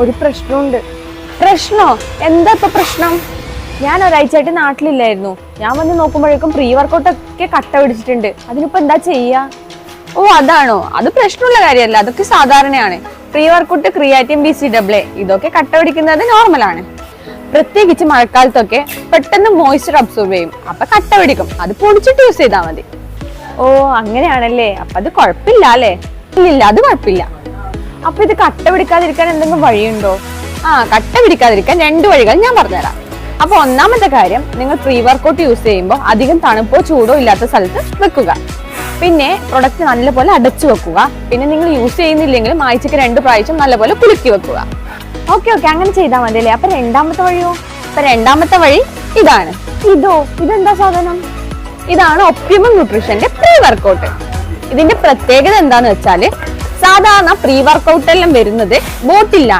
ഒരു പ്രശ്നമുണ്ട്. പ്രശ്നോ? എന്താ ഇപ്പൊ പ്രശ്നം? ഞാൻ ഒരാഴ്ചയായിട്ട് നാട്ടിലില്ലായിരുന്നു. ഞാൻ വന്ന് നോക്കുമ്പോഴേക്കും പ്രീ വർക്കൗട്ട് ഒക്കെ കട്ട പിടിച്ചിട്ടുണ്ട്. അതിനിപ്പോ എന്താ ചെയ്യാ? ഓ അതാണോ? അത് പ്രശ്നമുള്ള കാര്യമല്ല, അതൊക്കെ സാധാരണയാണ്. പ്രീ വർക്കൗട്ട്, ക്രിയാറ്റിൻ, BCAA ഇതൊക്കെ കട്ട പിടിക്കുന്നത് നോർമലാണ്. പ്രത്യേകിച്ച് മഴക്കാലത്തൊക്കെ പെട്ടെന്ന് മോയ്സ്ചർ അബ്സോർബ് ചെയ്യും, അപ്പൊ കട്ട പിടിക്കും. അത് പൊടിച്ചിട്ട് യൂസ് ചെയ്താൽ മതി. ഓ അങ്ങനെയാണല്ലേ? അപ്പൊ അത് കുഴപ്പമില്ല അല്ലേ? ഇല്ല, അത് കുഴപ്പമില്ല. അപ്പൊ ഇത് കട്ട പിടിക്കാതിരിക്കാൻ എന്തെങ്കിലും വഴിയുണ്ടോ? കട്ട പിടിക്കാതിരിക്കാൻ 2 വഴികൾ ഞാൻ പറഞ്ഞുതരാം. അപ്പൊ ഒന്നാമത്തെ കാര്യം, നിങ്ങൾ പ്രീ വർക്കൗട്ട് യൂസ് ചെയ്യുമ്പോൾ അധികം തണുപ്പോ ചൂടോ ഇല്ലാത്ത സ്ഥലത്ത് വെക്കുക. പിന്നെ പ്രൊഡക്റ്റ് നല്ലപോലെ അടച്ചു വെക്കുക. പിന്നെ നിങ്ങൾ യൂസ് ചെയ്യുന്നില്ലെങ്കിലും ആഴ്ചക്ക് 2 പ്രാവശ്യം നല്ലപോലെ കുലുക്കി വെക്കുക. ഓക്കെ അങ്ങനെ ചെയ്താൽ മതി അല്ലേ? അപ്പൊ രണ്ടാമത്തെ വഴിയോ? അപ്പൊ രണ്ടാമത്തെ വഴി ഇതാണ്. ഇതെന്താ സാധനം? ഇതാണ് ഒപ്റ്റിമം ന്യൂട്രീഷന്റെ പ്രീ വർക്കൗട്ട്. ഇതിന്റെ പ്രത്യേകത എന്താന്ന് വെച്ചാല്, സാധാരണ പ്രീ വർക്കൗട്ട് എല്ലാം വരുന്നത് ബോട്ടിലാണ്.